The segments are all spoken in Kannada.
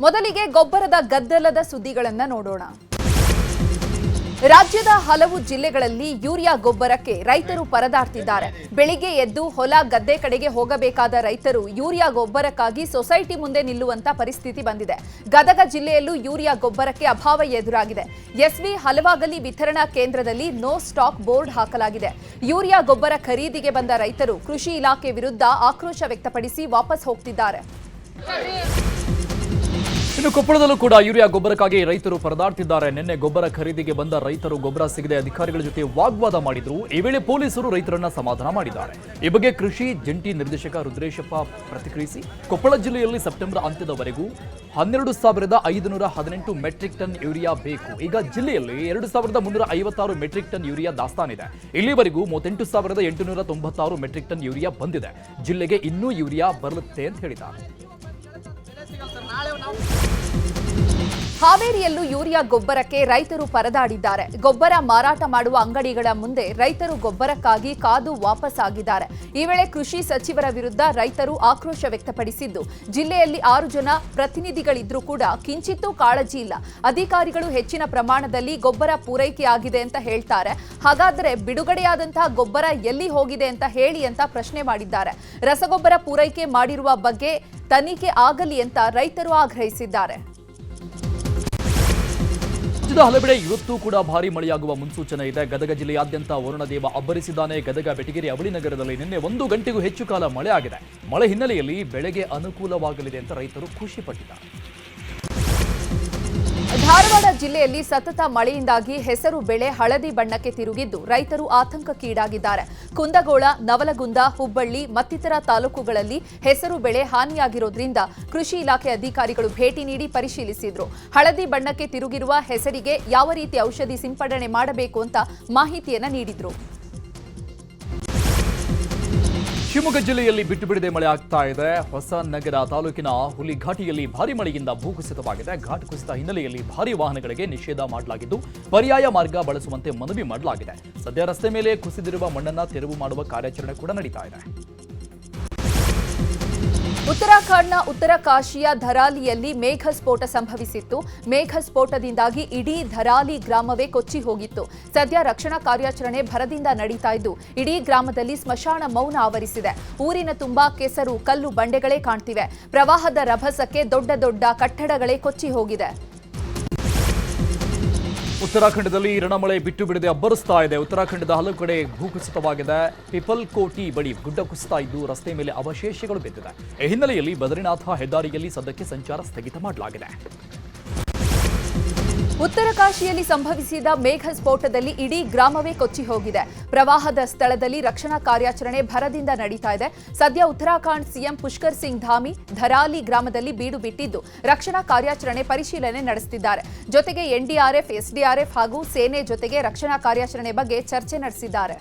ಮೊದಲಿಗೆ ಗೊಬ್ಬರದ ಗದ್ದಲದ ಸುದ್ದಿಗಳನ್ನ ನೋಡೋಣ. ರಾಜ್ಯದ ಹಲವು ಜಿಲ್ಲೆಗಳಲ್ಲಿ ಯೂರಿಯಾ ಗೊಬ್ಬರಕ್ಕೆ ರೈತರು ಪರದಾಡ್ತಿದ್ದಾರೆ. ಬೆಳಿಗ್ಗೆ ಎದ್ದು ಹೊಲ ಗದ್ದೆ ಕಡೆಗೆ ಹೋಗಬೇಕಾದ ರೈತರು ಯೂರಿಯಾ ಗೊಬ್ಬರಕ್ಕಾಗಿ ಸೊಸೈಟಿ ಮುಂದೆ ನಿಲ್ಲುವಂತ ಪರಿಸ್ಥಿತಿ ಬಂದಿದೆ. ಗದಗ ಜಿಲ್ಲೆಯಲ್ಲೂ ಯೂರಿಯಾ ಗೊಬ್ಬರಕ್ಕೆ ಅಭಾವ ಎದುರಾಗಿದೆ. ಎಸ್ವಿ ಹಲವಾಗಲಿ ವಿತರಣಾ ಕೇಂದ್ರದಲ್ಲಿ ನೋ ಸ್ಟಾಕ್ ಬೋರ್ಡ್ ಹಾಕಲಾಗಿದೆ. ಯೂರಿಯಾ ಗೊಬ್ಬರ ಖರೀದಿಗೆ ಬಂದ ರೈತರು ಕೃಷಿ ಇಲಾಖೆ ವಿರುದ್ಧ ಆಕ್ರೋಶ ವ್ಯಕ್ತಪಡಿಸಿ ವಾಪಸ್ ಹೋಗ್ತಿದ್ದಾರೆ. ಇನ್ನು ಕೊಪ್ಪಳದಲ್ಲೂ ಕೂಡ ಯೂರಿಯಾ ಗೊಬ್ಬರಕ್ಕಾಗಿ ರೈತರು ಪರದಾಡ್ತಿದ್ದಾರೆ. ನಿನ್ನೆ ಗೊಬ್ಬರ ಖರೀದಿಗೆ ಬಂದ ರೈತರು ಗೊಬ್ಬರ ಸಿಗದೆ ಅಧಿಕಾರಿಗಳ ಜೊತೆ ವಾಗ್ವಾದ ಮಾಡಿದ್ರು. ಈ ವೇಳೆ ಪೊಲೀಸರು ರೈತರನ್ನ ಸಮಾಧಾನ ಮಾಡಿದ್ದಾರೆ. ಈ ಬಗ್ಗೆ ಕೃಷಿ ಜಂಟಿ ನಿರ್ದೇಶಕ ರುದ್ರೇಶಪ್ಪ ಪ್ರತಿಕ್ರಿಯಿಸಿ, ಕೊಪ್ಪಳ ಜಿಲ್ಲೆಯಲ್ಲಿ ಸೆಪ್ಟೆಂಬರ್ ಅಂತ್ಯದವರೆಗೂ 12,518 ಮೆಟ್ರಿಕ್ ಟನ್ ಯೂರಿಯಾ ಬೇಕು. ಈಗ ಜಿಲ್ಲೆಯಲ್ಲಿ 2,356 ಮೆಟ್ರಿಕ್ ಟನ್ ಯೂರಿಯಾ ದಾಸ್ತಾನಿದೆ. ಇಲ್ಲಿವರೆಗೂ 38,896 ಮೆಟ್ರಿಕ್ ಟನ್ ಯೂರಿಯಾ ಬಂದಿದೆ. ಜಿಲ್ಲೆಗೆ ಇನ್ನೂ ಯೂರಿಯಾ ಬರುತ್ತೆ ಅಂತ ಹೇಳಿದ್ದಾರೆ. ಹಾವೇರಿಯಲ್ಲೂ ಯೂರಿಯಾ ಗೊಬ್ಬರಕ್ಕೆ ರೈತರು ಪರದಾಡಿದ್ದಾರೆ. ಗೊಬ್ಬರ ಮಾರಾಟ ಮಾಡುವ ಅಂಗಡಿಗಳ ಮುಂದೆ ರೈತರು ಗೊಬ್ಬರಕ್ಕಾಗಿ ಕಾದು ವಾಪಸ್ಸಾಗಿದ್ದಾರೆ. ಈ ವೇಳೆ ಕೃಷಿ ಸಚಿವರ ವಿರುದ್ಧ ರೈತರು ಆಕ್ರೋಶ ವ್ಯಕ್ತಪಡಿಸಿದ್ದು, ಜಿಲ್ಲೆಯಲ್ಲಿ 6 ಜನ ಪ್ರತಿನಿಧಿಗಳಿದ್ರೂ ಕೂಡ ಕಿಂಚಿತ್ತೂ ಕಾಳಜಿ ಇಲ್ಲ. ಅಧಿಕಾರಿಗಳು ಹೆಚ್ಚಿನ ಪ್ರಮಾಣದಲ್ಲಿ ಗೊಬ್ಬರ ಪೂರೈಕೆ ಆಗಿದೆ ಅಂತ ಹೇಳ್ತಾರೆ. ಹಾಗಾದರೆ ಬಿಡುಗಡೆಯಾದಂತಹ ಗೊಬ್ಬರ ಎಲ್ಲಿ ಹೋಗಿದೆ ಅಂತ ಹೇಳಿ ಅಂತ ಪ್ರಶ್ನೆ ಮಾಡಿದ್ದಾರೆ. ರಸಗೊಬ್ಬರ ಪೂರೈಕೆ ಮಾಡಿರುವ ಬಗ್ಗೆ ತನಿಖೆ ಆಗಲಿ ಅಂತ ರೈತರು ಆಗ್ರಹಿಸಿದ್ದಾರೆ. ರಾಜ್ಯದ ಹಲವೆಡೆ ಇವತ್ತೂ ಕೂಡ ಭಾರೀ ಮಳೆಯಾಗುವ ಮುನ್ಸೂಚನೆ ಇದೆ. ಗದಗ ಜಿಲ್ಲೆಯಾದ್ಯಂತ ವರುಣದೇವ ಅಬ್ಬರಿಸಿದ್ದಾನೆ. ಗದಗ ಬೆಟಗೇರಿ ಅವಳಿ ನಗರದಲ್ಲಿ ನಿನ್ನೆ 1 ಗಂಟೆಗೂ ಹೆಚ್ಚು ಕಾಲ ಮಳೆ ಆಗಿದೆ. ಮಳೆ ಹಿನ್ನೆಲೆಯಲ್ಲಿ ಬೆಳೆಗೆ ಅನುಕೂಲವಾಗಲಿದೆ ಅಂತ ರೈತರು ಖುಷಿ ಪಟ್ಟಿದ್ದಾರೆ. ಧಾರವಾಡ ಜಿಲ್ಲೆಯಲ್ಲಿ ಸತತ ಮಳೆಯಿಂದಾಗಿ ಹೆಸರು ಬೆಳೆ ಹಳದಿ ಬಣ್ಣಕ್ಕೆ ತಿರುಗಿದ್ದು ರೈತರು ಆತಂಕಕ್ಕೀಡಾಗಿದ್ದಾರೆ. ಕುಂದಗೋಳ, ನವಲಗುಂದ, ಹುಬ್ಬಳ್ಳಿ ಮತ್ತಿತರ ತಾಲೂಕುಗಳಲ್ಲಿ ಹೆಸರು ಬೆಳೆ ಹಾನಿಯಾಗಿರೋದ್ರಿಂದ ಕೃಷಿ ಇಲಾಖೆ ಅಧಿಕಾರಿಗಳು ಭೇಟಿ ನೀಡಿ ಪರಿಶೀಲಿಸಿದ್ರು. ಹಳದಿ ಬಣ್ಣಕ್ಕೆ ತಿರುಗಿರುವ ಹೆಸರಿಗೆ ಯಾವ ರೀತಿ ಔಷಧಿ ಸಿಂಪಡಣೆ ಮಾಡಬೇಕು ಅಂತ ಮಾಹಿತಿಯನ್ನ ನೀಡಿದ್ರು. ಶಿವಮೊಗ್ಗ ಜಿಲ್ಲೆಯಲ್ಲಿ ಬಿಟ್ಟು ಬಿಡದೆ ಮಳೆ ಆಗ್ತಾ ಇದೆ. ಹೊಸನಗರ ತಾಲೂಕಿನ ಹುಲಿಘಾಟಿಯಲ್ಲಿ ಭಾರಿ ಮಳೆಯಿಂದ ಭೂಕುಸಿತವಾಗಿದೆ. ಘಾಟ್ ಕುಸಿತ ಹಿನ್ನೆಲೆಯಲ್ಲಿ ಭಾರಿ ವಾಹನಗಳಿಗೆ ನಿಷೇಧ ಮಾಡಲಾಗಿದ್ದು ಪರ್ಯಾಯ ಮಾರ್ಗ ಬಳಸುವಂತೆ ಮನವಿ ಮಾಡಲಾಗಿದೆ. ಸದ್ಯ ರಸ್ತೆ ಮೇಲೆ ಕುಸಿದಿರುವ ಮಣ್ಣನ್ನು ತೆರವು ಮಾಡುವ ಕಾರ್ಯಾಚರಣೆ ಕೂಡ ನಡೀತಾ ಇದೆ. ಉತ್ತರಾಖಂಡ್ನ ಉತ್ತರಕಾಶಿಯ ಧರಾಲಿಯಲ್ಲಿ ಮೇಘ ಸ್ಫೋಟ ಸಂಭವಿಸಿತ್ತು. ಮೇಘ ಸ್ಫೋಟದಿಂದಾಗಿ ಇಡೀ ಧರಾಲಿ ಗ್ರಾಮವೇ ಕೊಚ್ಚಿ ಹೋಗಿತ್ತು. ಸದ್ಯ ರಕ್ಷಣಾ ಕಾರ್ಯಾಚರಣೆ ಭರದಿಂದ ನಡೀತಾ ಇದ್ದು ಇಡೀ ಗ್ರಾಮದಲ್ಲಿ ಸ್ಮಶಾನ ಮೌನ ಆವರಿಸಿದೆ. ಊರಿನ ತುಂಬಾ ಕೆಸರು, ಕಲ್ಲು ಬಂಡೆಗಳೇ ಕಾಣ್ತಿವೆ. ಪ್ರವಾಹದ ರಭಸಕ್ಕೆ ದೊಡ್ಡ ದೊಡ್ಡ ಕಟ್ಟಡಗಳೇ ಕೊಚ್ಚಿ ಹೋಗಿದೆ. ಉತ್ತರಾಖಂಡದಲ್ಲಿ ರಣಮಳೆ ಬಿಟ್ಟು ಬಿಡದೆ ಅಬ್ಬರಿಸ್ತಾ ಇದೆ. ಉತ್ತರಾಖಂಡದ ಹಲವು ಕಡೆ ಭೂಕುಸಿತವಾಗಿದೆ. ಪಿಪಲ್ಕೋಟಿ ಬಳಿ ಗುಡ್ಡ ಕುಸಿತ ಇದ್ದು ರಸ್ತೆ ಮೇಲೆ ಅವಶೇಷಗಳು ಬಿದ್ದಿದೆ. ಈ ಹಿನ್ನೆಲೆಯಲ್ಲಿ ಬದರಿನಾಥ ಹೆದ್ದಾರಿಯಲ್ಲಿ ಸದ್ಯಕ್ಕೆ ಸಂಚಾರ ಸ್ಥಗಿತ ಮಾಡಲಾಗಿದೆ. ಉತ್ತರಕಾಶಿಯಲ್ಲಿ ಸಂಭವಿಸಿದ ಮೇಘ ಸ್ಫೋಟದಲ್ಲಿ ಇಡೀ ಗ್ರಾಮವೇ ಕೊಚ್ಚಿ ಹೋಗಿದೆ. ಪ್ರವಾಹದ ಸ್ಥಳದಲ್ಲಿ ರಕ್ಷಣಾ ಕಾರ್ಯಾಚರಣೆ ಭರದಿಂದ ನಡೀತಾ ಇದೆ. ಸದ್ಯ ಉತ್ತರಾಖಂಡ್ ಸಿಎಂ ಪುಷ್ಕರ್ ಸಿಂಗ್ ಧಾಮಿ ಧರಾಲಿ ಗ್ರಾಮದಲ್ಲಿ ಬೀಡು ಬಿಟ್ಟಿದ್ದು ರಕ್ಷಣಾ ಕಾರ್ಯಾಚರಣೆ ಪರಿಶೀಲನೆ ನಡೆಸುತ್ತಿದ್ದಾರೆ. ಜೊತೆಗೆ ಎನ್ಡಿಆರ್ಎಫ್, ಎಸ್ಡಿಆರ್ಎಫ್ ಹಾಗೂ ಸೇನೆ ಜೊತೆಗೆ ರಕ್ಷಣಾ ಕಾರ್ಯಾಚರಣೆ ಬಗ್ಗೆ ಚರ್ಚೆ ನಡೆಸಿದ್ದಾರೆ.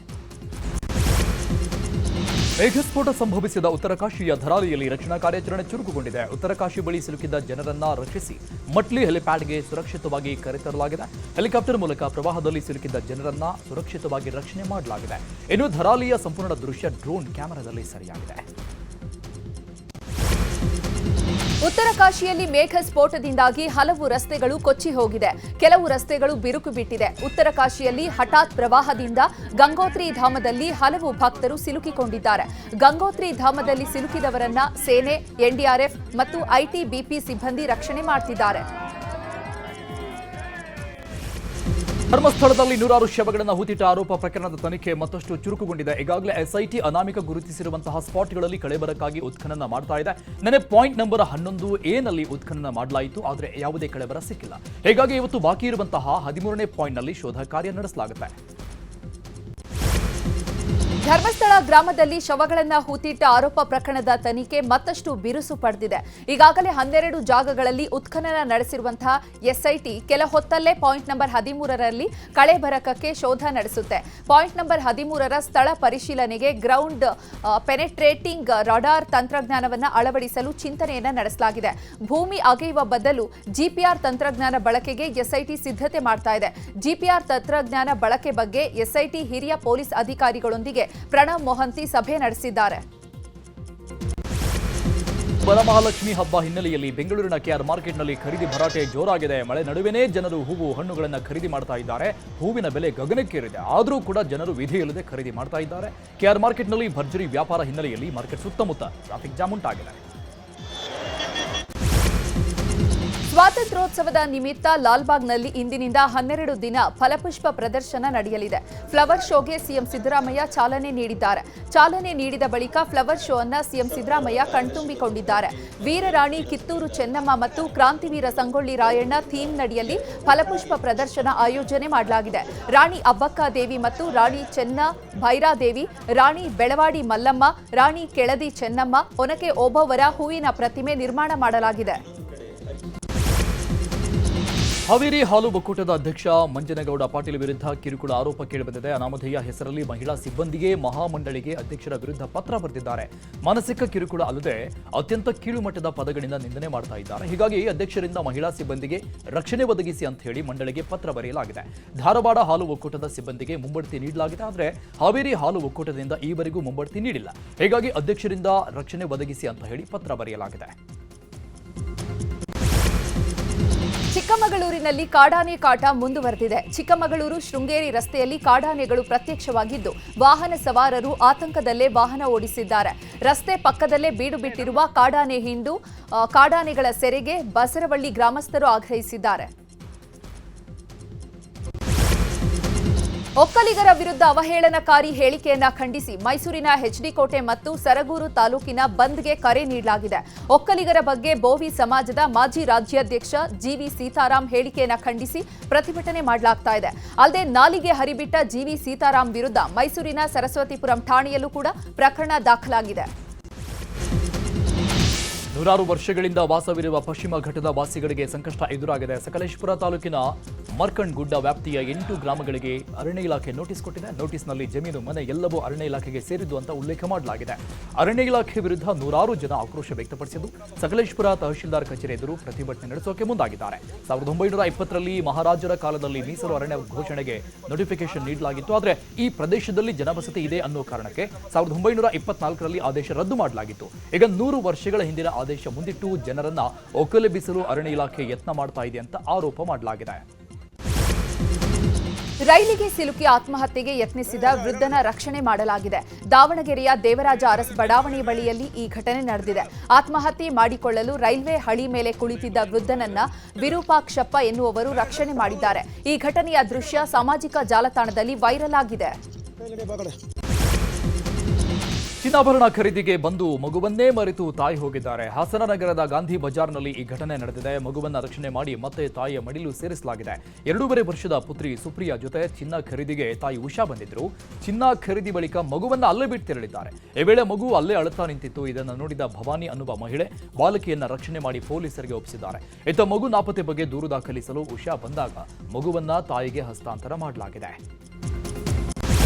ಮೇಘಸ್ಫೋಟ ಸಂಭವಿಸಿದ ಉತ್ತರಕಾಶಿಯ ಧರಾಲಿಯಲ್ಲಿ ರಕ್ಷಣಾ ಕಾರ್ಯಾಚರಣೆ ಚುರುಕುಗೊಂಡಿದೆ. ಉತ್ತರಕಾಶಿ ಬಳಿ ಸಿಲುಕಿದ್ದ ಜನರನ್ನ ರಕ್ಷಿಸಿ ಮಟ್ಲಿ ಹೆಲಿಪ್ಯಾಡ್ಗೆ ಸುರಕ್ಷಿತವಾಗಿ ಕರೆತರಲಾಗಿದೆ. ಹೆಲಿಕಾಪ್ಟರ್ ಮೂಲಕ ಪ್ರವಾಹದಲ್ಲಿ ಸಿಲುಕಿದ್ದ ಜನರನ್ನ ಸುರಕ್ಷಿತವಾಗಿ ರಕ್ಷಣೆ ಮಾಡಲಾಗಿದೆ. ಇನ್ನು ಧರಾಲಿಯ ಸಂಪೂರ್ಣ ದೃಶ್ಯ ಡ್ರೋನ್ ಕ್ಯಾಮೆರಾದಲ್ಲಿ ಸೆರೆಯಾಗಿದೆ. ಉತ್ತರಕಾಶಿಯಲ್ಲಿ ಮೇಘ ಸ್ಫೋಟದಿಂದಾಗಿ ಹಲವು ರಸ್ತೆಗಳು ಕೊಚ್ಚಿ ಹೋಗಿದೆ. ಕೆಲವು ರಸ್ತೆಗಳು ಬಿರುಕು ಬಿಟ್ಟಿದೆ. ಉತ್ತರಕಾಶಿಯಲ್ಲಿ ಹಠಾತ್ ಪ್ರವಾಹದಿಂದ ಗಂಗೋತ್ರಿ ಧಾಮದಲ್ಲಿ ಹಲವು ಭಕ್ತರು ಸಿಲುಕಿಕೊಂಡಿದ್ದಾರೆ. ಗಂಗೋತ್ರಿ ಧಾಮದಲ್ಲಿ ಸಿಲುಕಿದವರನ್ನ ಸೇನೆ, ಎನ್ಡಿಆರ್ಎಫ್ ಮತ್ತು ಐಟಿಬಿಪಿ ಸಿಬ್ಬಂದಿ ರಕ್ಷಣೆ ಮಾಡುತ್ತಿದ್ದಾರೆ. ಧರ್ಮಸ್ಥಳದಲ್ಲಿ 100 ಶವಗಳನ್ನು ಹೂತಿಟ್ಟ ಆರೋಪ ಪ್ರಕರಣದ ತನಿಖೆ ಮತ್ತಷ್ಟು ಚುರುಕುಗೊಂಡಿದೆ. ಈಗಾಗಲೇ ಎಸ್ಐಟಿ ಅನಾಮಿಕ ಗುರುತಿಸಿರುವಂತಹ ಸ್ಪಾಟ್ಗಳಲ್ಲಿ ಕಳೆಬರಕ್ಕಾಗಿ ಉತ್ಖನನ ಮಾಡ್ತಾ ಇದೆ. ನೆನೆ ಪಾಯಿಂಟ್ ನಂಬರ್ 11A ನಲ್ಲಿ ಉತ್ಖನನ ಮಾಡಲಾಯಿತು, ಆದರೆ ಯಾವುದೇ ಕಳೆಬರ ಸಿಕ್ಕಿಲ್ಲ. ಹೀಗಾಗಿ ಇವತ್ತು ಬಾಕಿ ಇರುವಂತಹ 13ನೇ ಪಾಯಿಂಟ್ನಲ್ಲಿ ಶೋಧ ಕಾರ್ಯ ನಡೆಸಲಾಗುತ್ತೆ. ಧರ್ಮಸ್ಥಳ ಗ್ರಾಮದಲ್ಲಿ ಶವಗಳನ್ನು ಹೂತಿಟ್ಟ ಆರೋಪ ಪ್ರಕರಣದ ತನಿಖೆ ಮತ್ತಷ್ಟು ಬಿರುಸು ಪಡೆದಿದೆ. ಈಗಾಗಲೇ 12 ಜಾಗಗಳಲ್ಲಿ ಉತ್ಖನನ ನಡೆಸಿರುವಂತಹ ಎಸ್ಐಟಿ ಕೆಲ ಹೊತ್ತಲ್ಲೇ ಪಾಯಿಂಟ್ ನಂಬರ್ 13ರಲ್ಲಿ ಕಳೆಬರಕಕ್ಕೆ ಶೋಧ ನಡೆಸುತ್ತೆ. ಪಾಯಿಂಟ್ ನಂಬರ್ 13ರ ಸ್ಥಳ ಪರಿಶೀಲನೆಗೆ ಗ್ರೌಂಡ್ ಪೆನೆಟ್ರೇಟಿಂಗ್ ರಾಡಾರ್ ತಂತ್ರಜ್ಞಾನವನ್ನು ಅಳವಡಿಸಲು ಚಿಂತನೆಯನ್ನು ನಡೆಸಲಾಗಿದೆ. ಭೂಮಿ ಅಗೆಯುವ ಬದಲು ಜಿಪಿಆರ್ ತಂತ್ರಜ್ಞಾನ ಬಳಕೆಗೆ ಎಸ್ಐಟಿ ಸಿದ್ಧತೆ ಮಾಡ್ತಾ ಇದೆ. ಜಿಪಿಆರ್ ತಂತ್ರಜ್ಞಾನ ಬಳಕೆ ಬಗ್ಗೆ ಎಸ್ಐಟಿ ಹಿರಿಯ ಪೊಲೀಸ್ ಅಧಿಕಾರಿಗಳೊಂದಿಗೆ ಪ್ರಣವ್ ಮೊಹಂತಿ ಸಭೆ ನಡೆಸಿದ್ದಾರೆ. ವರಮಹಾಲಕ್ಷ್ಮಿ ಹಬ್ಬ ಹಿನ್ನೆಲೆಯಲ್ಲಿ ಬೆಂಗಳೂರಿನ ಕೆಆರ್ ಮಾರ್ಕೆಟ್ನಲ್ಲಿ ಖರೀದಿ ಭರಾಟೆ ಜೋರಾಗಿದೆ. ಮಳೆ ನಡುವೆನೇ ಜನರು ಹೂವು ಹಣ್ಣುಗಳನ್ನು ಖರೀದಿ ಮಾಡ್ತಾ ಇದ್ದಾರೆ. ಹೂವಿನ ಬೆಲೆ ಗಗನಕ್ಕೇರಿದೆ. ಆದರೂ ಕೂಡ ಜನರು ವಿಧಿಯಿಲ್ಲದೆ ಖರೀದಿ ಮಾಡ್ತಾ ಇದ್ದಾರೆ. ಕೆಆರ್ ಮಾರ್ಕೆಟ್ನಲ್ಲಿ ಭರ್ಜರಿ ವ್ಯಾಪಾರ ಹಿನ್ನೆಲೆಯಲ್ಲಿ ಮಾರ್ಕೆಟ್ ಸುತ್ತಮುತ್ತ ಟ್ರಾಫಿಕ್ ಜಾಮ್ ಉಂಟಾಗಿದೆ. ಸ್ವಾತಂತ್ರ್ಯೋತ್ಸವದ ನಿಮಿತ್ತ ಲಾಲ್ಬಾಗ್ನಲ್ಲಿ ಇಂದಿನಿಂದ 12 ದಿನ ಫಲಪುಷ್ಪ ಪ್ರದರ್ಶನ ನಡೆಯಲಿದೆ. ಫ್ಲವರ್ ಶೋಗೆ ಸಿಎಂ ಸಿದ್ದರಾಮಯ್ಯ ಚಾಲನೆ ನೀಡಿದ್ದಾರೆ. ಚಾಲನೆ ನೀಡಿದ ಬಳಿಕ ಫ್ಲವರ್ ಶೋ ಅನ್ನು ಸಿಎಂ ಸಿದ್ದರಾಮಯ್ಯ ಕಣ್ತುಂಬಿಕೊಂಡಿದ್ದಾರೆ. ವೀರರಾಣಿ ಕಿತ್ತೂರು ಚೆನ್ನಮ್ಮ ಮತ್ತು ಕ್ರಾಂತಿವೀರ ಸಂಗೊಳ್ಳಿ ರಾಯಣ್ಣ ಥೀಮ್ ನಡಿಯಲ್ಲಿ ಫಲಪುಷ್ಪ ಪ್ರದರ್ಶನ ಆಯೋಜನೆ ಮಾಡಲಾಗಿದೆ. ರಾಣಿ ಅಬ್ಬಕ್ಕಾದೇವಿ ಮತ್ತು ರಾಣಿ ಚೆನ್ನ ಭೈರಾದೇವಿ, ರಾಣಿ ಬೆಳವಾಡಿ ಮಲ್ಲಮ್ಮ, ರಾಣಿ ಕೆಳದಿ ಚೆನ್ನಮ್ಮ, ಒನಕೆ ಓಬವ್ವರ ಹೂವಿನ ಪ್ರತಿಮೆ ನಿರ್ಮಾಣ ಮಾಡಲಾಗಿದೆ. ಹಾವೇರಿ ಹಾಲು ಒಕ್ಕೂಟದ ಅಧ್ಯಕ್ಷ ಮಂಜನಗೌಡ ಪಾಟೀಲ್ ವಿರುದ್ಧ ಕಿರುಕುಳ ಆರೋಪ ಕೇಳಿಬಂದಿದೆ. ಅನಾಮಧೇಯ ಹೆಸರಲ್ಲಿ ಮಹಿಳಾ ಸಿಬ್ಬಂದಿಗೆ ಮಹಾಮಂಡಳಿಗೆ ಅಧ್ಯಕ್ಷರ ವಿರುದ್ಧ ಪತ್ರ ಬರೆದಿದ್ದಾರೆ. ಮಾನಸಿಕ ಕಿರುಕುಳ ಅಲ್ಲದೆ ಅತ್ಯಂತ ಕೀಳುಮಟ್ಟದ ಪದಗಳಿಂದ ನಿಂದನೆ ಮಾಡ್ತಾ ಇದ್ದಾರೆ. ಹೀಗಾಗಿ ಅಧ್ಯಕ್ಷರಿಂದ ಮಹಿಳಾ ಸಿಬ್ಬಂದಿಗೆ ರಕ್ಷಣೆ ಒದಗಿಸಿ ಅಂತ ಹೇಳಿ ಮಂಡಳಿಗೆ ಪತ್ರ ಬರೆಯಲಾಗಿದೆ. ಧಾರವಾಡ ಹಾಲು ಒಕ್ಕೂಟದ ಸಿಬ್ಬಂದಿಗೆ ಮುಂಬಡ್ತಿ ನೀಡಲಾಗಿದೆ. ಆದರೆ ಹಾವೇರಿ ಹಾಲು ಒಕ್ಕೂಟದಿಂದ ಈವರೆಗೂ ಮುಂಬಡ್ತಿ ನೀಡಿಲ್ಲ. ಹೀಗಾಗಿ ಅಧ್ಯಕ್ಷರಿಂದ ರಕ್ಷಣೆ ಒದಗಿಸಿ ಅಂತ ಹೇಳಿ ಪತ್ರ ಬರೆಯಲಾಗಿದೆ. ಚಿಕ್ಕಮಗಳೂರಿನಲ್ಲಿ ಕಾಡಾನೆ ಕಾಟ ಮುಂದುವರೆದಿದೆ. ಚಿಕ್ಕಮಗಳೂರು ಶೃಂಗೇರಿ ರಸ್ತೆಯಲ್ಲಿ ಕಾಡಾನೆಗಳು ಪ್ರತ್ಯಕ್ಷವಾಗಿದ್ದು ವಾಹನ ಸವಾರರು ಆತಂಕದಲ್ಲೇ ವಾಹನ ಓಡಿಸಿದ್ದಾರೆ. ರಸ್ತೆ ಪಕ್ಕದಲ್ಲೇ ಬೀಡು ಬಿಟ್ಟಿರುವ ಕಾಡಾನೆಗಳ ಸೆರೆಗೆ ಬಸರವಳ್ಳಿ ಗ್ರಾಮಸ್ಥರು ಆಗ್ರಹಿಸಿದ್ದಾರೆ. ಒಕ್ಕಲಿಗರ ವಿರುದ್ಧ ಅವಹೇಳನಕಾರಿ ಹೇಳಿಕೆಯನ್ನ ಖಂಡಿಸಿ ಮೈಸೂರಿನ ಎಚ್ಡಿ ಕೋಟೆ ಮತ್ತು ಸರಗೂರು ತಾಲೂಕಿನ ಬಂದ್ಗೆ ಕರೆ ನೀಡಲಾಗಿದೆ. ಒಕ್ಕಲಿಗರ ಬಗ್ಗೆ ಬೋವಿ ಸಮಾಜದ ಮಾಜಿ ರಾಜ್ಯಾಧ್ಯಕ್ಷ ಜಿವಿ ಸೀತಾರಾಮ್ ಹೇಳಿಕೆಯನ್ನ ಖಂಡಿಸಿ ಪ್ರತಿಭಟನೆ ಮಾಡಲಾಗ್ತಾ ಇದೆ. ಅಲ್ಲದೆ ನಾಲಿಗೆ ಹರಿಬಿಟ್ಟ ಜಿವಿ ಸೀತಾರಾಮ್ ವಿರುದ್ಧ ಮೈಸೂರಿನ ಸರಸ್ವತಿಪುರಂ ಠಾಣೆಯಲ್ಲೂ ಕೂಡ ಪ್ರಕರಣ ದಾಖಲಾಗಿದೆ. ನೂರಾರು ವರ್ಷಗಳಿಂದ ವಾಸವಿರುವ ಪಶ್ಚಿಮ ಘಟ್ಟದ ವಾಸಿಗಳಿಗೆ ಸಂಕಷ್ಟ ಎದುರಾಗಿದೆ. ಸಕಲೇಶಪುರ ತಾಲೂಕಿನ ಮರ್ಕಂಡ್ ಗುಡ್ಡ ವ್ಯಾಪ್ತಿಯ 8 ಗ್ರಾಮಗಳಿಗೆ ಅರಣ್ಯ ಇಲಾಖೆ ನೋಟಿಸ್ ಕೊಟ್ಟಿದೆ. ನೋಟಿಸ್ನಲ್ಲಿ ಜಮೀನು ಮನೆ ಎಲ್ಲವೂ ಅರಣ್ಯ ಇಲಾಖೆಗೆ ಸೇರಿದ್ದು ಅಂತ ಉಲ್ಲೇಖ ಮಾಡಲಾಗಿದೆ. ಅರಣ್ಯ ಇಲಾಖೆ ವಿರುದ್ಧ ನೂರಾರು ಜನ ಆಕ್ರೋಶ ವ್ಯಕ್ತಪಡಿಸಿದ್ದು ಸಕಲೇಶಪುರ ತಹಶೀಲ್ದಾರ್ ಕಚೇರಿ ಎದುರು ಪ್ರತಿಭಟನೆ ನಡೆಸೋಕೆ ಮುಂದಾಗಿದ್ದಾರೆ. 1920ರಲ್ಲಿ ಮಹಾರಾಜರ ಕಾಲದಲ್ಲಿ ಮೀಸಲು ಅರಣ್ಯ ಘೋಷಣೆಗೆ ನೋಟಿಫಿಕೇಶನ್ ನೀಡಲಾಗಿತ್ತು. ಆದರೆ ಈ ಪ್ರದೇಶದಲ್ಲಿ ಜನವಸತಿ ಇದೆ ಅನ್ನೋ ಕಾರಣಕ್ಕೆ 1924ರಲ್ಲಿ ಆದೇಶ ರದ್ದು ಮಾಡಲಾಗಿತ್ತು. ಈಗ 100 ವರ್ಷಗಳ ಹಿಂದಿನ ಆದೇಶ ಮುಂದಿಟ್ಟು ಜನರನ್ನ ಒಕ್ಕಲೆಬ್ಬಿಸಲು ಅರಣ್ಯ ಇಲಾಖೆ ಯತ್ನ ಮಾಡ್ತಾ ಇದೆ ಅಂತ ಆರೋಪ ಮಾಡಲಾಗಿದೆ. ರೈಲಿಗೆ ಸಿಲುಕಿ ಆತ್ಮಹತ್ಯೆಗೆ ಯತ್ನಿಸಿದ ವೃದ್ಧನ ರಕ್ಷಣೆ ಮಾಡಲಾಗಿದೆ. ದಾವಣಗೆರೆಯ ದೇವರಾಜ ಅರಸ್ ಬಡಾವಣೆ ಬಳಿಯಲ್ಲಿ ಈ ಘಟನೆ ನಡೆದಿದೆ. ಆತ್ಮಹತ್ಯೆ ಮಾಡಿಕೊಳ್ಳಲು ರೈಲ್ವೆ ಹಳಿ ಮೇಲೆ ಕುಳಿತಿದ್ದ ವೃದ್ಧನನ್ನ ವಿರೂಪಾಕ್ಷಪ್ಪ ಎನ್ನುವವರು ರಕ್ಷಣೆ ಮಾಡಿದ್ದಾರೆ. ಈ ಘಟನೆಯ ದೃಶ್ಯ ಸಾಮಾಜಿಕ ಜಾಲತಾಣದಲ್ಲಿ ವೈರಲ್ ಆಗಿದೆ. ಚಿನ್ನಾಭರಣ ಖರೀದಿಗೆ ಬಂದು ಮಗುವನ್ನೇ ಮರೆತು ತಾಯಿ ಹೋಗಿದ್ದಾರೆ. ಹಾಸನ ನಗರದ ಗಾಂಧಿ ಬಜಾರ್ನಲ್ಲಿ ಈ ಘಟನೆ ನಡೆದಿದೆ. ಮಗುವನ್ನ ರಕ್ಷಣೆ ಮಾಡಿ ಮತ್ತೆ ತಾಯಿಯ ಮಡಿಲು ಸೇರಿಸಲಾಗಿದೆ. 2.5 ವರ್ಷದ ಪುತ್ರಿ ಸುಪ್ರಿಯಾ ಜೊತೆ ಚಿನ್ನ ಖರೀದಿಗೆ ತಾಯಿ ಉಷಾ ಬಂದಿದ್ರು. ಚಿನ್ನ ಖರೀದಿ ಬಳಿಕ ಮಗುವನ್ನ ಅಲ್ಲೇ ಬಿಟ್ಟು ತೆರಳಿದ್ದಾರೆ. ಈ ವೇಳೆ ಮಗು ಅಲ್ಲೇ ಅಳುತ್ತಾ ನಿಂತಿತ್ತು. ಇದನ್ನು ನೋಡಿದ ಭವಾನಿ ಅನ್ನುವ ಮಹಿಳೆ ಬಾಲಕಿಯನ್ನ ರಕ್ಷಣೆ ಮಾಡಿ ಪೊಲೀಸರಿಗೆ ಒಪ್ಪಿಸಿದ್ದಾರೆ. ಇತ್ತ ಮಗು ನಾಪತ್ತೆ ಬಗ್ಗೆ ದೂರು ದಾಖಲಿಸಲು ಉಷಾ ಬಂದಾಗ ಮಗುವನ್ನ ತಾಯಿಗೆ ಹಸ್ತಾಂತರ ಮಾಡಲಾಗಿದೆ.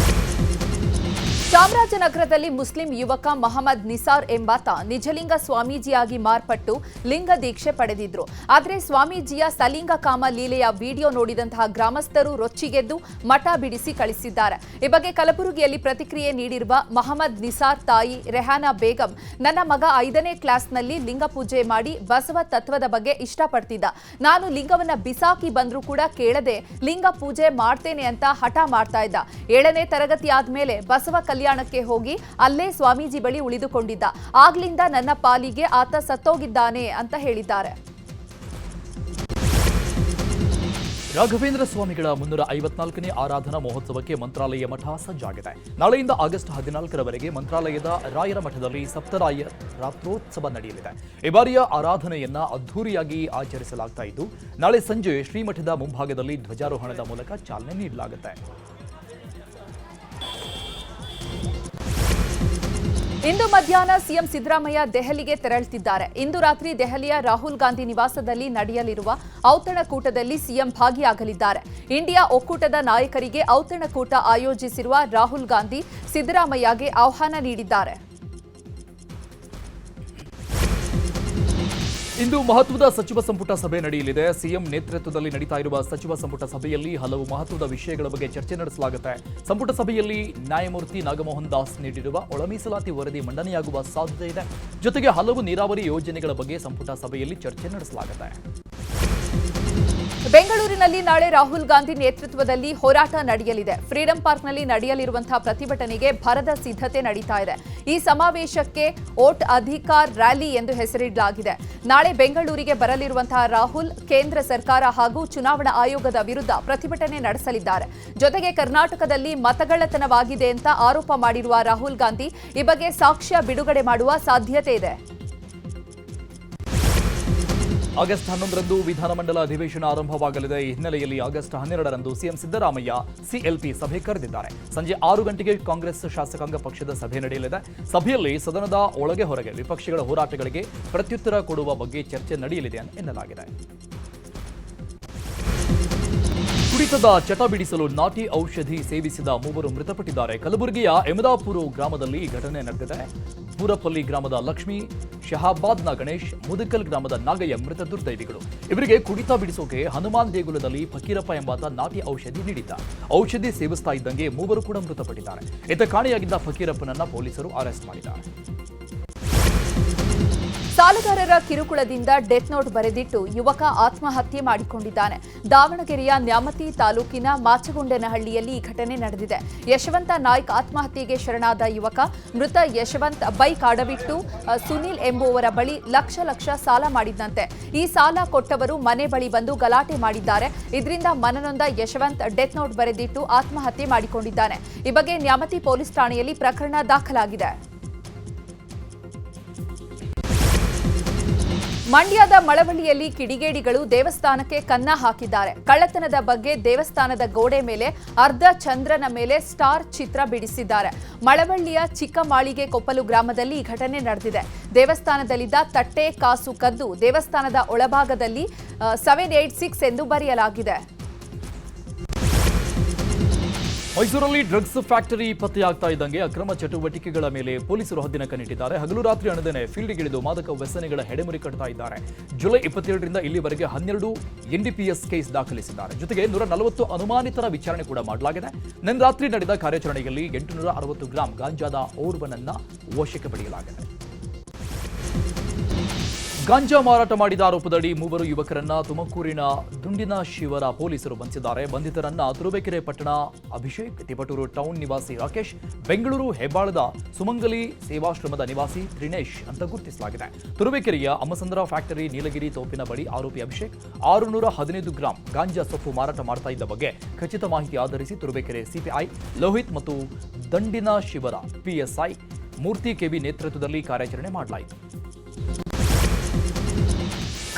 ಚಾಮರಾಜನಗರದಲ್ಲಿ ಮುಸ್ಲಿಂ ಯುವಕ ಮಹಮ್ಮದ್ ನಿಸಾರ್ ಎಂಬಾತ ನಿಜಲಿಂಗ ಸ್ವಾಮೀಜಿಯಾಗಿ ಮಾರ್ಪಟ್ಟು ಲಿಂಗ ದೀಕ್ಷೆ ಪಡೆದಿದ್ರು. ಆದರೆ ಸ್ವಾಮೀಜಿಯ ಸಲಿಂಗ ಕಾಮ ಲೀಲೆಯ ವಿಡಿಯೋ ನೋಡಿದಂತಹ ಗ್ರಾಮಸ್ಥರು ರೊಚ್ಚಿಗೆದ್ದು ಮಠ ಬಿಡಿಸಿ ಕಳಿಸಿದ್ದಾರೆ. ಈ ಬಗ್ಗೆ ಕಲಬುರಗಿಯಲ್ಲಿ ಪ್ರತಿಕ್ರಿಯೆ ನೀಡಿರುವ ಮಹಮ್ಮದ್ ನಿಸಾರ್ ತಾಯಿ ರೆಹಾನಾ ಬೇಗಂ, ನನ್ನ ಮಗ 5ನೇ ಕ್ಲಾಸ್ನಲ್ಲಿ ಲಿಂಗ ಪೂಜೆ ಮಾಡಿ ಬಸವ ತತ್ವದ ಬಗ್ಗೆ ಇಷ್ಟಪಡ್ತಿದ್ದ. ನಾನು ಲಿಂಗವನ್ನ ಬಿಸಾಕಿ ಬಂದ್ರೂ ಕೂಡ ಕೇಳದೆ ಲಿಂಗ ಪೂಜೆ ಮಾಡ್ತೇನೆ ಅಂತ ಹಠ ಮಾಡ್ತಾ ಇದ್ದ. 7ನೇ ತರಗತಿ ಆದ್ಮೇಲೆ ಬಸವ ಕಲ್ಯಾಣಕ್ಕೆ ಹೋಗಿ ಅಲ್ಲೇ ಸ್ವಾಮೀಜಿ ಬಳಿ ಉಳಿದುಕೊಂಡಿದ್ದ. ಆಗ್ಲಿಂದ ನನ್ನ ಪಾಲಿಗೆ ಆತ ಸತ್ತೋಗಿದ್ದಾನೆ ಅಂತ ಹೇಳಿದ್ದಾರೆ. ರಾಘವೇಂದ್ರ ಸ್ವಾಮಿಗಳ 354ನೇ ಆರಾಧನಾ ಮಹೋತ್ಸವಕ್ಕೆ ಮಂತ್ರಾಲಯ ಮಠ ಸಜ್ಜಾಗಿದೆ. ನಾಳೆಯಿಂದ ಆಗಸ್ಟ್ 14ರವರೆಗೆ ಮಂತ್ರಾಲಯದ ರಾಯರ ಮಠದಲ್ಲಿ ಸಪ್ತರಾಯ ರಾತ್ರೋತ್ಸವ ನಡೆಯಲಿದೆ. ಈ ಬಾರಿಯ ಆರಾಧನೆಯನ್ನ ಅದ್ಧೂರಿಯಾಗಿ ಆಚರಿಸಲಾಗ್ತಾ ಇದ್ದು ನಾಳೆ ಸಂಜೆ ಶ್ರೀಮಠದ ಮುಂಭಾಗದಲ್ಲಿ ಧ್ವಜಾರೋಹಣದ ಮೂಲಕ ಚಾಲನೆ ನೀಡಲಾಗುತ್ತೆ. ಇಂದು ಮಧ್ಯಾಹ್ನ ಸಿಎಂ ಸಿದ್ದರಾಮಯ್ಯ ದೆಹಲಿಗೆ ತೆರಳುತ್ತಿದ್ದಾರೆ. ಇಂದು ರಾತ್ರಿ ದೆಹಲಿಯ ರಾಹುಲ್ ಗಾಂಧಿ ನಿವಾಸದಲ್ಲಿ ನಡೆಯಲಿರುವ ಔತಣಕೂಟದಲ್ಲಿ ಸಿಎಂ ಭಾಗಿಯಾಗಲಿದ್ದಾರೆ. ಇಂಡಿಯಾ ಒಕ್ಕೂಟದ ನಾಯಕರಿಗೆ ಔತಣಕೂಟ ಆಯೋಜಿಸಿರುವ ರಾಹುಲ್ ಗಾಂಧಿ ಸಿದ್ದರಾಮಯ್ಯಗೆ ಆಹ್ವಾನ ನೀಡಿದ್ದಾರೆ. ಇಂದು ಮಹತ್ವದ ಸಚಿವ ಸಂಪುಟ ಸಭೆ ನಡೆಯಲಿದೆ. ಸಿಎಂ ನೇತೃತ್ವದಲ್ಲಿ ನಡೀತಾ ಇರುವ ಸಚಿವ ಸಂಪುಟ ಸಭೆಯಲ್ಲಿ ಹಲವು ಮಹತ್ವದ ವಿಷಯಗಳ ಬಗ್ಗೆ ಚರ್ಚೆ ನಡೆಸಲಾಗುತ್ತೆ. ಸಂಪುಟ ಸಭೆಯಲ್ಲಿ ನ್ಯಾಯಮೂರ್ತಿ ನಾಗಮೋಹನ್ ದಾಸ್ ನೀಡಿರುವ ಒಳ ಮೀಸಲಾತಿ ವರದಿ ಮಂಡನೆಯಾಗುವ ಸಾಧ್ಯತೆ ಇದೆ. ಜೊತೆಗೆ ಹಲವು ನೀರಾವರಿ ಯೋಜನೆಗಳ ಬಗ್ಗೆ ಸಂಪುಟ ಸಭೆಯಲ್ಲಿ ಚರ್ಚೆ ನಡೆಸಲಾಗುತ್ತೆ. ಬೆಂಗಳೂರಿನಲ್ಲಿ ನಾಳೆ ರಾಹುಲ್ ಗಾಂಧಿ ನೇತೃತ್ವದಲ್ಲಿ ಹೋರಾಟ ನಡೆಯಲಿದೆ. ಫ್ರೀಡಂ ಪಾರ್ಕ್ನಲ್ಲಿ ನಡೆಯಲಿರುವಂತಹ ಪ್ರತಿಭಟನೆಗೆ ಭರದ ಸಿದ್ಧತೆ ನಡೀತಾ ಇದೆ. ಈ ಸಮಾವೇಶಕ್ಕೆ ವೋಟ್ ಅಧಿಕಾರ್ ರ್ಯಾಲಿ ಎಂದು ಹೆಸರಿಡಲಾಗಿದೆ. ನಾಳೆ ಬೆಂಗಳೂರಿಗೆ ಬರಲಿರುವಂತಹ ರಾಹುಲ್ ಕೇಂದ್ರ ಸರ್ಕಾರ ಹಾಗೂ ಚುನಾವಣಾ ಆಯೋಗದ ವಿರುದ್ಧ ಪ್ರತಿಭಟನೆ ನಡೆಸಲಿದ್ದಾರೆ. ಜೊತೆಗೆ ಕರ್ನಾಟಕದಲ್ಲಿ ಮತಗಳ್ಳತನವಾಗಿದೆ ಅಂತ ಆರೋಪ ಮಾಡಿರುವ ರಾಹುಲ್ ಗಾಂಧಿ ಈ ಬಗ್ಗೆ ಸಾಕ್ಷ್ಯ ಬಿಡುಗಡೆ ಮಾಡುವ ಸಾಧ್ಯತೆ ಇದೆ. ಆಗಸ್ಟ್ 11ರಂದು ವಿಧಾನಮಂಡಲ ಅಧಿವೇಶನ ಆರಂಭವಾಗಲಿದೆ. ಈ ಹಿನ್ನೆಲೆಯಲ್ಲಿ ಆಗಸ್ಟ್ 12ರಂದು ಸಿಎಂ ಸಿದ್ದರಾಮಯ್ಯ ಸಿಎಲ್ಪಿ ಸಭೆ ಕರೆದಿದ್ದಾರೆ. ಸಂಜೆ 6 ಗಂಟೆಗೆ ಕಾಂಗ್ರೆಸ್ ಶಾಸಕಾಂಗ ಪಕ್ಷದ ಸಭೆ ನಡೆಯಲಿದೆ. ಸಭೆಯಲ್ಲಿ ಸದನದ ಒಳಗೆ ಹೊರಗೆ ವಿಪಕ್ಷಗಳ ಹೋರಾಟಗಳಿಗೆ ಪ್ರತ್ಯುತ್ತರ ಕೊಡುವ ಬಗ್ಗೆ ಚರ್ಚೆ ನಡೆಯಲಿದೆ ಎನ್ನಲಾಗಿದೆ. ಕುಡಿತದ ಚಟ ಬಿಡಿಸಲು ನಾಟಿ ಔಷಧಿ ಸೇವಿಸಿದ 3 ಮೃತಪಟ್ಟಿದ್ದಾರೆ. ಕಲಬುರಗಿಯ ಎಮದಾಪುರ ಗ್ರಾಮದಲ್ಲಿ ಘಟನೆ ನಡೆದಿದೆ. ಬೂರಪಲ್ಲಿ ಗ್ರಾಮದ ಲಕ್ಷ್ಮಿ, ಶಹಾಬಾದ್ನ ಗಣೇಶ್, ಮುದಕಲ್ ಗ್ರಾಮದ ನಾಗಯ್ಯ ಮೃತ ದುರ್ದೈವಿಗಳು. ಇವರಿಗೆ ಕುಡಿತ ಬಿಡಿಸೋಕೆ ಹನುಮಾನ್ ದೇಗುಲದಲ್ಲಿ ಫಕೀರಪ್ಪ ಎಂಬಾತ ನಾಟಿ ಔಷಧಿ ನೀಡಿದ್ದ. ಔಷಧಿ ಸೇವಿಸ್ತಾ ಇದ್ದಂಗೆ 3 ಕೂಡ ಮೃತಪಟ್ಟಿದ್ದಾರೆ. ಈತ ಕಾಣೆಯಾಗಿದ್ದ ಫಕೀರಪ್ಪನನ್ನ ಪೊಲೀಸರು ಅರೆಸ್ಟ್ ಮಾಡಿದ್ದಾರೆ. ಸಾಲಗಾರರ ಕಿರುಕುಳದಿಂದ ಡೆತ್ ನೋಟ್ ಬರೆದಿಟ್ಟು ಯುವಕ ಆತ್ಮಹತ್ಯೆ ಮಾಡಿಕೊಂಡಿದ್ದಾನೆ. ದಾವಣಗೆರೆಯ ನ್ಯಾಮತಿ ತಾಲೂಕಿನ ಮಾಚಗೊಂಡನಹಳ್ಳಿಯಲ್ಲಿ ಈ ಘಟನೆ ನಡೆದಿದೆ. ಯಶವಂತ ನಾಯ್ಕ್ ಆತ್ಮಹತ್ಯೆಗೆ ಶರಣಾದ ಯುವಕ ಮೃತ ಯಶವಂತ್ ಬೈಕ್ ಅಡವಿಟ್ಟು ಸುನಿಲ್ ಎಂಬುವರ ಬಳಿ ಲಕ್ಷ ಸಾಲ ಮಾಡಿದ್ದಂತೆ. ಈ ಸಾಲ ಕೊಟ್ಟವರು ಮನೆ ಬಳಿ ಬಂದು ಗಲಾಟೆ ಮಾಡಿದ್ದಾರೆ. ಇದರಿಂದ ಮನನೊಂದ ಯಶವಂತ್ ಡೆತ್ ನೋಟ್ ಬರೆದಿಟ್ಟು ಆತ್ಮಹತ್ಯೆ ಮಾಡಿಕೊಂಡಿದ್ದಾನೆ. ಈ ಬಗ್ಗೆ ನ್ಯಾಮತಿ ಪೊಲೀಸ್ ಠಾಣೆಯಲ್ಲಿ ಪ್ರಕರಣ ದಾಖಲಾಗಿದೆ. ಮಂಡ್ಯದ ಮಳವಳ್ಳಿಯಲ್ಲಿ ಕಿಡಿಗೇಡಿಗಳು ದೇವಸ್ಥಾನಕ್ಕೆ ಕನ್ನ ಹಾಕಿದ್ದಾರೆ. ಕಳ್ಳತನದ ಬಗ್ಗೆ ದೇವಸ್ಥಾನದ ಗೋಡೆ ಮೇಲೆ ಅರ್ಧ ಚಂದ್ರನ ಮೇಲೆ ಸ್ಟಾರ್ ಚಿತ್ರ ಬಿಡಿಸಿದ್ದಾರೆ. ಮಳವಳ್ಳಿಯ ಚಿಕ್ಕಮಾಳಿಗೆ ಕೊಪ್ಪಲು ಗ್ರಾಮದಲ್ಲಿ ಈ ಘಟನೆ ನಡೆದಿದೆ. ದೇವಸ್ಥಾನದಲ್ಲಿದ್ದ ತಟ್ಟೆ ಕಾಸು ಕದ್ದು ದೇವಸ್ಥಾನದ ಒಳಭಾಗದಲ್ಲಿ 786 ಎಂದು ಬರೆಯಲಾಗಿದೆ. ಮೈಸೂರಲ್ಲಿ ಡ್ರಗ್ಸ್ ಫ್ಯಾಕ್ಟರಿ ಪತ್ತೆಯಾಗ್ತಾ ಇದ್ದಂಗೆ ಅಕ್ರಮ ಚಟುವಟಿಕೆಗಳ ಮೇಲೆ ಪೊಲೀಸರು ಹದ್ದಿನ ಕಣ್ಣಿಟ್ಟಿದ್ದಾರೆ. ಹಗಲು ರಾತ್ರಿ ಅಣದೇನೆ ಫೀಲ್ಡ್ಗಿಳಿದು ಮಾದಕ ವ್ಯಸನಿಗಳ ಹೆಡೆಮುರಿ ಕಟ್ತಾ ಇದ್ದಾರೆ. ಜುಲೈ 27ರಿಂದ ಇಲ್ಲಿವರೆಗೆ 12 NDPS ಕೇಸ್ ದಾಖಲಿಸಿದ್ದಾರೆ. ಜೊತೆಗೆ 140 ಅನುಮಾನಿತರ ವಿಚಾರಣೆ ಕೂಡ ಮಾಡಲಾಗಿದೆ. ನಿನ್ನೆ ರಾತ್ರಿ ನಡೆದ ಕಾರ್ಯಾಚರಣೆಯಲ್ಲಿ 860 ಗ್ರಾಂ ಗಾಂಜಾದ ಓರ್ವನನ್ನ ವಶಕ್ಕೆ ಪಡೆಯಲಾಗಿದೆ. ಗಾಂಜಾ ಮಾರಾಟ ಮಾಡಿದ ಆರೋಪದಡಿ 3 ಯುವಕರನ್ನ ತುಮಕೂರಿನ ದುಂಡಿನ ಶಿವರ ಪೊಲೀಸರು ಬಂಧಿಸಿದ್ದಾರೆ. ಬಂಧಿತರನ್ನ ತುರುವೇಕೆರೆ ಪಟ್ಟಣ ಅಭಿಷೇಕ್, ತಿಪಟೂರು ಟೌನ್ ನಿವಾಸಿ ರಾಕೇಶ್, ಬೆಂಗಳೂರು ಹೆಬ್ಬಾಳದ ಸುಮಂಗಲಿ ಸೇವಾಶ್ರಮದ ನಿವಾಸಿ ತ್ರಿನೇಶ್ ಅಂತ ಗುರುತಿಸಲಾಗಿದೆ. ತುರುವೇಕೆರೆಯ ಅಮ್ಮಸಂದ್ರ ಫ್ಯಾಕ್ಟರಿ ನೀಲಗಿರಿ ತೋಪಿನ ಬಳಿ ಆರೋಪಿ ಅಭಿಷೇಕ್ 615 ಗ್ರಾಂ ಗಾಂಜಾ ಸೊಪ್ಪು ಮಾರಾಟ ಮಾಡ್ತಾ ಇದ್ದ ಬಗ್ಗೆ ಖಚಿತ ಮಾಹಿತಿ ಆಧರಿಸಿ ತುರುವೇಕೆರೆ ಸಿಪಿಐ ಲೋಹಿತ್ ಮತ್ತು ದಂಡಿನ ಶಿವರ PSI ಮೂರ್ತಿ ಕೆಬಿ ನೇತೃತ್ವದಲ್ಲಿ ಕಾರ್ಯಾಚರಣೆ ಮಾಡಲಾಯಿತು.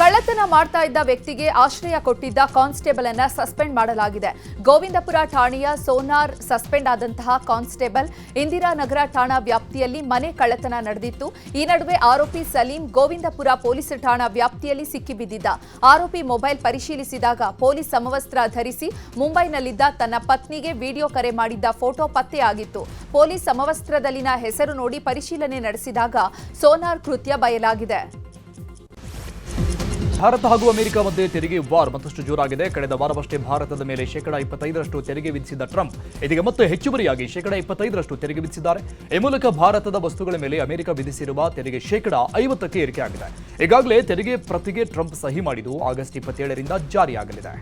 ಕಳ್ಳತನ ಮಾಡ್ತಾ ಇದ್ದ ವ್ಯಕ್ತಿಗೆ ಆಶ್ರಯ ಕೊಟ್ಟಿದ್ದ ಕಾನ್ಸ್ಟೇಬಲ್ ಅನ್ನ ಸಸ್ಪೆಂಡ್ ಮಾಡಲಾಗಿದೆ. ಗೋವಿಂದಪುರ ಠಾಣೆಯ ಸೋನಾರ್ ಸಸ್ಪೆಂಡ್ ಆದಂತಹ ಕಾನ್ಸ್ಟೇಬಲ್ ಇಂದಿರಾನಗರ ಠಾಣಾ ವ್ಯಾಪ್ತಿಯಲ್ಲಿ ಮನೆ ಕಳ್ಳತನ ನಡೆದಿತ್ತು. ಈ ನಡುವೆ ಆರೋಪಿ ಸಲೀಂ ಗೋವಿಂದಪುರ ಪೊಲೀಸ್ ಠಾಣಾ ವ್ಯಾಪ್ತಿಯಲ್ಲಿ ಸಿಕ್ಕಿಬಿದ್ದಿದ್ದ. ಆರೋಪಿ ಮೊಬೈಲ್ ಪರಿಶೀಲಿಸಿದಾಗ ಪೊಲೀಸ್ ಸಮವಸ್ತ್ರ ಧರಿಸಿ ಮುಂಬೈನಲ್ಲಿದ್ದ ತನ್ನ ಪತ್ನಿಗೆ ವಿಡಿಯೋ ಕರೆ ಮಾಡಿದ್ದ ಫೋಟೋ ಪತ್ತೆಯಾಗಿತ್ತು. ಪೊಲೀಸ್ ಸಮವಸ್ತ್ರದಲ್ಲಿನ ಹೆಸರು ನೋಡಿ ಪರಿಶೀಲನೆ ನಡೆಸಿದಾಗ ಸೋನಾರ್ ಕೃತ್ಯ ಬಯಲಾಗಿದೆ. ಭಾರತ ಹಾಗೂ ಅಮೆರಿಕ ಮಧ್ಯೆ ತೆರಿಗೆ ವಾರ್ ಮತ್ತಷ್ಟು ಜೋರಾಗಿದೆ. ಕಳೆದ ವಾರವಷ್ಟೇ ಭಾರತದ ಮೇಲೆ 25% ತೆರಿಗೆ ವಿಧಿಸಿದ ಟ್ರಂಪ್ ಇದೀಗ ಮತ್ತೆ ಹೆಚ್ಚುವರಿಯಾಗಿ 25% ತೆರಿಗೆ ವಿಧಿಸಿದ್ದಾರೆ. ಈ ಮೂಲಕ ಭಾರತದ ವಸ್ತುಗಳ ಮೇಲೆ ಅಮೆರಿಕ ವಿಧಿಸಿರುವ ತೆರಿಗೆ 50% ಏರಿಕೆಯಾಗಿದೆ. ಈಗಾಗಲೇ ತೆರಿಗೆ ಪ್ರತಿಗೆ ಟ್ರಂಪ್ ಸಹಿ ಮಾಡಿದ್ದು ಆಗಸ್ಟ್ 27ರಿಂದ ಜಾರಿಯಾಗಲಿದೆ.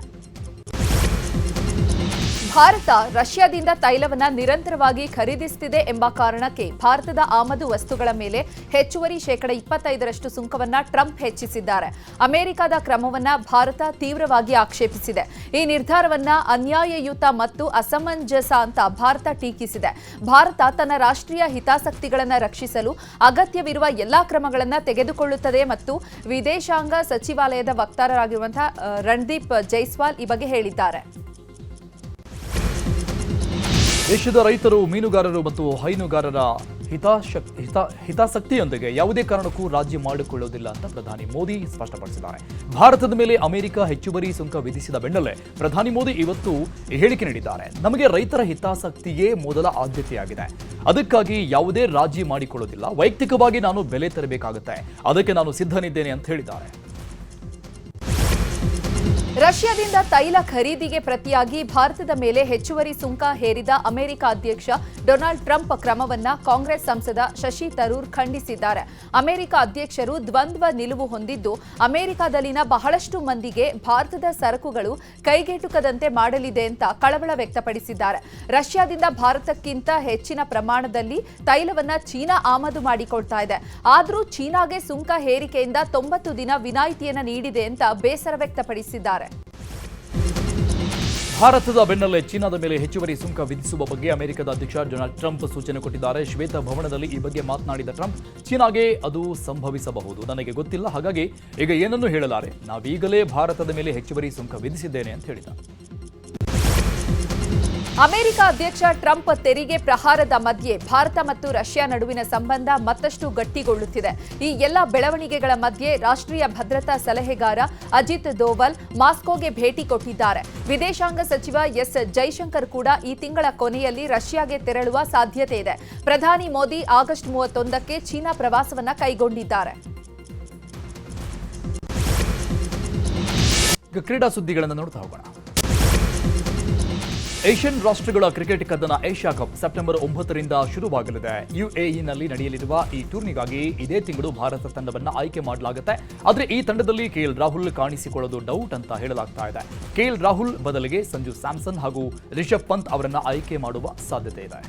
ಭಾರತ ರಷ್ಯಾದಿಂದ ತೈಲವನ್ನ ನಿರಂತರವಾಗಿ ಖರೀದಿಸುತ್ತಿದೆ ಎಂಬ ಕಾರಣಕ್ಕೆ ಭಾರತದ ಆಮದು ವಸ್ತುಗಳ ಮೇಲೆ ಹೆಚ್ಚುವರಿ 25% ಸುಂಕವನ್ನ ಟ್ರಂಪ್ ಹೆಚ್ಚಿಸಿದ್ದಾರೆ. ಅಮೆರಿಕದ ಕ್ರಮವನ್ನ ಭಾರತ ತೀವ್ರವಾಗಿ ಆಕ್ಷೇಪಿಸಿದೆ. ಈ ನಿರ್ಧಾರವನ್ನ ಅನ್ಯಾಯಯುತ ಮತ್ತು ಅಸಮಂಜಸ ಅಂತ ಭಾರತ ಟೀಕಿಸಿದೆ. ಭಾರತ ತನ್ನ ರಾಷ್ಟ್ರೀಯ ಹಿತಾಸಕ್ತಿಗಳನ್ನು ರಕ್ಷಿಸಲು ಅಗತ್ಯವಿರುವ ಎಲ್ಲಾ ಕ್ರಮಗಳನ್ನು ತೆಗೆದುಕೊಳ್ಳುತ್ತದೆ ಮತ್ತು ವಿದೇಶಾಂಗ ಸಚಿವಾಲಯದ ವಕ್ತಾರರಾಗಿರುವಂತಹ ರಣದೀಪ್ ಜೈಸ್ವಾಲ್ ಈ ಬಗ್ಗೆ ಹೇಳಿದ್ದಾರೆ. ದೇಶದ ರೈತರು, ಮೀನುಗಾರರು ಮತ್ತು ಹೈನುಗಾರರ ಹಿತಾಸಕ್ತಿಯೊಂದಿಗೆ ಯಾವುದೇ ಕಾರಣಕ್ಕೂ ರಾಜಿ ಮಾಡಿಕೊಳ್ಳುವುದಿಲ್ಲ ಅಂತ ಪ್ರಧಾನಿ ಮೋದಿ ಸ್ಪಷ್ಟಪಡಿಸಿದ್ದಾರೆ. ಭಾರತದ ಮೇಲೆ ಅಮೆರಿಕ ಹೆಚ್ಚುವರಿ ಸುಂಕ ವಿಧಿಸಿದ ಬೆನ್ನಲ್ಲೇ ಪ್ರಧಾನಿ ಮೋದಿ ಇವತ್ತು ಹೇಳಿಕೆ ನೀಡಿದ್ದಾರೆ. ನಮಗೆ ರೈತರ ಹಿತಾಸಕ್ತಿಯೇ ಮೊದಲ ಆದ್ಯತೆಯಾಗಿದೆ. ಅದಕ್ಕಾಗಿ ಯಾವುದೇ ರಾಜಿ ಮಾಡಿಕೊಳ್ಳುವುದಿಲ್ಲ. ವೈಯಕ್ತಿಕವಾಗಿ ನಾನು ಬೆಲೆ ತರಬೇಕಾಗುತ್ತೆ. ಅದಕ್ಕೆ ನಾನು ಸಿದ್ಧನಿದ್ದೇನೆ ಅಂತ ಹೇಳಿದ್ದಾರೆ. ರಷ್ಯಾದಿಂದ ತೈಲ ಖರೀದಿಗೆ ಪ್ರತಿಯಾಗಿ ಭಾರತದ ಮೇಲೆ ಹೆಚ್ಚುವರಿ ಸುಂಕ ಹೇರಿದ ಅಮೆರಿಕ ಅಧ್ಯಕ್ಷ ಡೊನಾಲ್ಡ್ ಟ್ರಂಪ್ ಕ್ರಮವನ್ನ ಕಾಂಗ್ರೆಸ್ ಸಂಸದ ಶಶಿ ತರೂರ್ ಖಂಡಿಸಿದ್ದಾರೆ. ಅಮೆರಿಕ ಅಧ್ಯಕ್ಷರು ದ್ವಂದ್ವ ನಿಲುವು ಹೊಂದಿದ್ದು ಅಮೆರಿಕದಲ್ಲಿನ ಬಹಳಷ್ಟು ಮಂದಿಗೆ ಭಾರತದ ಸರಕುಗಳು ಕೈಗೆಟುಕದಂತೆ ಮಾಡಲಿದೆ ಅಂತ ಕಳವಳ ವ್ಯಕ್ತಪಡಿಸಿದ್ದಾರೆ. ರಷ್ಯಾದಿಂದ ಭಾರತಕ್ಕಿಂತ ಹೆಚ್ಚಿನ ಪ್ರಮಾಣದಲ್ಲಿ ತೈಲವನ್ನ ಚೀನಾ ಆಮದು ಮಾಡಿಕೊಳ್ತಾ ಇದೆ. ಆದರೂ ಚೀನಾಗೆ ಸುಂಕ ಹೇರಿಕೆಯಿಂದ 90 ದಿನ ವಿನಾಯಿತಿಯನ್ನ ನೀಡಿದೆ ಅಂತ ಬೇಸರ ವ್ಯಕ್ತಪಡಿಸಿದ್ದಾರೆ. ಭಾರತದ ಬೆನ್ನಲ್ಲೇ ಚೀನಾದ ಮೇಲೆ ಹೆಚ್ಚುವರಿ ಸುಂಕ ವಿಧಿಸುವ ಬಗ್ಗೆ ಅಮೆರಿಕದ ಅಧ್ಯಕ್ಷ ಡೊನಾಲ್ಡ್ ಟ್ರಂಪ್ ಸೂಚನೆ ಕೊಟ್ಟಿದ್ದಾರೆ. ಶ್ವೇತಭವನದಲ್ಲಿ ಈ ಬಗ್ಗೆ ಮಾತನಾಡಿದ ಟ್ರಂಪ್, ಚೀನಾಗೆ ಅದು ಸಂಭವಿಸಬಹುದು, ನನಗೆ ಗೊತ್ತಿಲ್ಲ, ಹಾಗಾಗಿ ಈಗ ಏನನ್ನೂ ಹೇಳಲಾರೆ. ನಾವೀಗಲೇ ಭಾರತದ ಮೇಲೆ ಹೆಚ್ಚುವರಿ ಸುಂಕ ವಿಧಿಸಿದ್ದೇನೆ ಅಂತ ಹೇಳಿದ್ದಾರೆ. ಅಮೆರಿಕ ಅಧ್ಯಕ್ಷ ಟ್ರಂಪ್ ತೆರಿಗೆ ಪ್ರಹಾರದ ಮಧ್ಯೆ ಭಾರತ ಮತ್ತು ರಷ್ಯಾ ನಡುವಿನ ಸಂಬಂಧ ಮತ್ತಷ್ಟು ಗಟ್ಟಿಗೊಳ್ಳುತ್ತಿದೆ. ಈ ಎಲ್ಲ ಬೆಳವಣಿಗೆಗಳ ಮಧ್ಯೆ ರಾಷ್ಟ್ರೀಯ ಭದ್ರತಾ ಸಲಹೆಗಾರ ಅಜಿತ್ ದೋವಲ್ ಮಾಸ್ಕೋಗೆ ಭೇಟಿ ಕೊಟ್ಟಿದ್ದಾರೆ. ವಿದೇಶಾಂಗ ಸಚಿವ ಎಸ್ ಜೈಶಂಕರ್ ಕೂಡ ಈ ತಿಂಗಳ ಕೊನೆಯಲ್ಲಿ ರಷ್ಯಾಗೆ ತೆರಳುವ ಸಾಧ್ಯತೆ ಇದೆ. ಪ್ರಧಾನಿ ಮೋದಿ ಆಗಸ್ಟ್ 31ಕ್ಕೆ ಚೀನಾ ಪ್ರವಾಸವನ್ನ ಕೈಗೊಂಡಿದ್ದಾರೆ. ಕ್ರೀಡಾ ಸುದ್ದಿಗಳನ್ನು ನೋಡ್ತಾ ಹೋಗೋಣ. ಏಷ್ಯನ್ ರಾಷ್ಟ್ರಗಳ ಕ್ರಿಕೆಟ್ ಕದನ ಏಷ್ಯಾ ಕಪ್ ಸೆಪ್ಟೆಂಬರ್ 9ರಿಂದ ಶುರುವಾಗಲಿದೆ. ಯುಎಇನಲ್ಲಿ ನಡೆಯಲಿರುವ ಈ ಟೂರ್ನಿಗಾಗಿ ಇದೇ ತಿಂಗಳು ಭಾರತ ತಂಡವನ್ನು ಆಯ್ಕೆ ಮಾಡಲಾಗುತ್ತೆ. ಆದರೆ ಈ ತಂಡದಲ್ಲಿ ಕೆಎಲ್ ರಾಹುಲ್ ಕಾಣಿಸಿಕೊಳ್ಳೋದು ಡೌಟ್ ಅಂತ ಹೇಳಲಾಗ್ತಾ ಇದೆ. ಕೆಎಲ್ ರಾಹುಲ್ ಬದಲಿಗೆ ಸಂಜು ಸ್ಯಾಮ್ಸನ್ ಹಾಗೂ ರಿಷಬ್ ಪಂತ್ ಅವರನ್ನ ಆಯ್ಕೆ ಮಾಡುವ ಸಾಧ್ಯತೆ ಇದೆ.